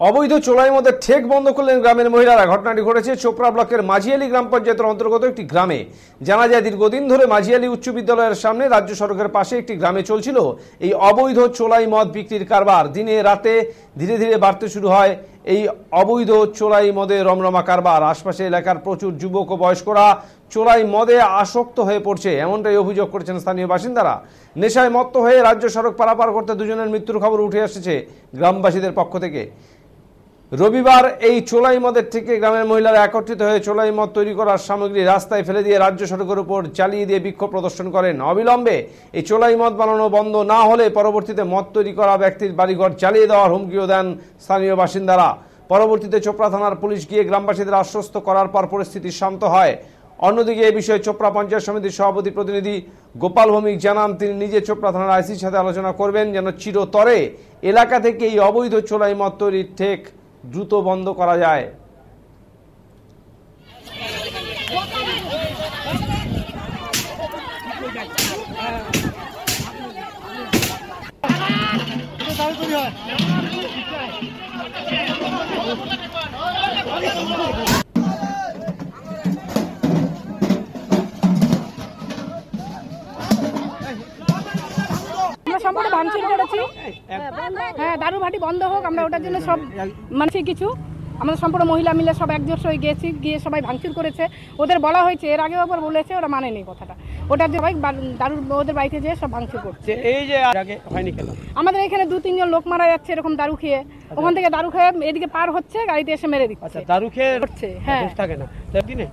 অবৈধ চোলাই মদের ঠেক বন্ধ করলেন গ্রামের মহিলারা। ঘটনাটি ঘটেছে চোপড়া ব্লকের মাঝিয়ালি গ্রাম পঞ্চায়েতের অন্তর্গত একটি গ্রামে। জানা যায় দীর্ঘদিন ধরে মাঝিয়ালি উচ্চ বিদ্যালয়ের সামনে রাজ্য সড়কের পাশে একটি গ্রামে চলছিল এই অবৈধ চোলাই মদ বিক্রির কারবার। দিনে রাতে ধীরে ধীরে বাড়তে শুরু হয় এই অবৈধ চোলাই মদের রমরমা কারবার। আশপাশের এলাকার প্রচুর যুবক ও বয়স্করা চোলাই মদে আসক্ত হয়ে পড়ছে, এমনটাই অভিযোগ করেছেন স্থানীয় বাসিন্দারা। নেশায় মত্ত হয়ে রাজ্য সড়ক পারাপার করতে দুজনের মৃত্যুর খবর উঠে এসেছে গ্রামবাসীদের পক্ষ থেকে। রবিবার এই চোলাই মদের থেকে গ্রামের মহিলারা একত্রিত হয়ে চোলাই মদ তৈরি করার সামগ্রী রাস্তায় ফেলে দিয়ে রাজ্য সড়কের উপর জ্বালিয়ে দিয়ে বিক্ষোভ প্রদর্শন করেন। অবিলম্বে এই চোলাই মদ বানানো বন্ধ না হলে পরবর্তীতে মদ তৈরি করা ব্যক্তির বাড়িঘর জ্বালিয়ে দেওয়ার হুমকিও দেন স্থানীয় বাসিন্দারা। পরবর্তীতে চোপড়া থানার পুলিশ গিয়ে গ্রামবাসীদের আশ্বস্ত করার পর পরিস্থিতি শান্ত হয়। অন্যদিকে এই বিষয়ে চোপড়া পঞ্চায়েত সমিতির সভাপতি প্রতিনিধি গোপাল ভৌমিক জানান, তিনি নিজে চোপড়া থানার আইসির সাথে আলোচনা করবেন যেন চিরতরে এলাকা থেকে এই অবৈধ চোলাই মদ তৈরির ঠেক দ্রুত বন্ধ করা যায়। সম্পূর্ণ ভাঙচুর করেছি। হ্যাঁ, দারু ভাটি বন্ধ হোক, আমরা ওটার জন্য সব মানছি কিছু। আমাদের সম্পূর্ণ মহিলা মিলে সব একজোট হয়ে গিয়েছি, গিয়ে সবাই ভাঙচুর করেছে। ওদের বলা হয়েছে, এর আগেও একবার বলেছে, ওরা মানেনি কথাটা। ওটার যে সবাই দারুর ওদের বাড়িতে যেয়ে সব ভাঙচুর করছে। এই যে আগে হয়নি কেন আমাদের এখানে 2-3 জন লোক মারা যাচ্ছে এরকম দারু খেয়ে। ওখান থেকে দারু খেয়ে এদিকে পার হচ্ছে, গাড়িতে এসে মেরে দিচ্ছে। আচ্ছা, দারু খেয়ে হচ্ছে। হ্যাঁ থাকে না দিনে।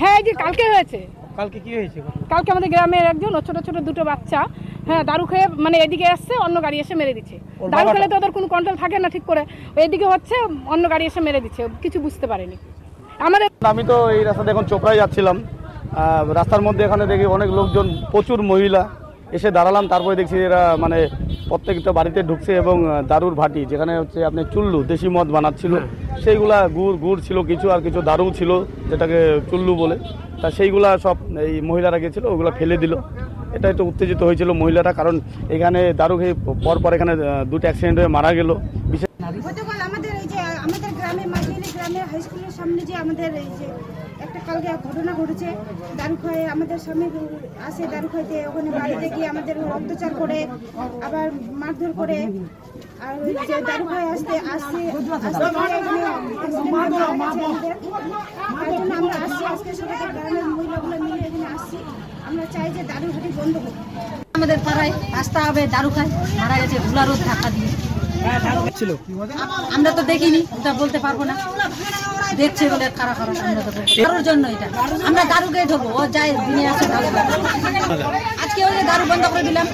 হ্যাঁ, এই যে কালকে হয়েছে। কালকে কি হয়েছে? কালকে আমাদের গ্রামের একজন ছোট ছোট 2টো বাচ্চা, হ্যাঁ, দারু খেয়ে মানে এদিকে আসছে, অন্য গাড়ি এসে মেরে দিচ্ছে। দারু খেলে তো ওদের কোনো কন্ট্রোল থাকে না ঠিক করে, এদিকে হচ্ছে, অন্য গাড়ি এসে মেরে দিচ্ছে, কিছু বুঝতে পারেনি আমাদের। আমি তো এই রাস্তাতে এখন চোপড়ায় যাচ্ছিলাম, রাস্তার মধ্যে এখানে দেখি অনেক লোকজন, প্রচুর মহিলা এসে দাঁড়ালাম। তারপরে দেখছি এরা মানে প্রত্যেকটা বাড়িতে ঢুকছে এবং দারুর ভাটি, যেখানে হচ্ছে আপনি চুল্লু দেশি মদ বানাচ্ছিল, সেইগুলা গুড় ছিল কিছু, আর কিছু দারু ছিল যেটাকে চুল্লু বলে, তা সেইগুলা সব এই মহিলারা গেছিলো, ওগুলো ফেলে দিল। এটা একটু উত্তেজিত হয়েছিল মহিলারা, কারণ এখানে দারু খেয়ে পর এখানে 2টা অ্যাক্সিডেন্ট হয়ে মারা গেল। গতকাল আমাদের এই যে আমাদের গ্রামে মাঝিয়ালি গ্রামে হাই স্কুলের সামনে যে আমাদের এই যে একটা কালকে ঘটনা ঘটেছে, দারু খায় আমাদের সামনে আসে, দারু খাইতে ওখানে বাড়িতে গিয়ে আমাদের অত্যাচার করে, আবার মারধর করে। আর ওই যে দারু খায় আসতে আমরা আসছি, আজকে সবাই গ্রামের মহিলাগুলো মিলে এখানে আসছি। আমরা চাই যে দারু ঘাটি বন্ধ হোক। আমাদের পাড়ায় রাস্তা হবে দারু খায় মারা গেছে ভুলা রোদ ধাক্কা দিয়ে। আমরা তো দেখিনি, ওটা বলতে পারবো না, দেখছে বলে কারা আমরা তো দারুর জন্য এটা আমরা দারুকে ধরবো। ও যায় দিনে আসে দারু, আজকে ওই দারু বন্ধ করে দিলাম।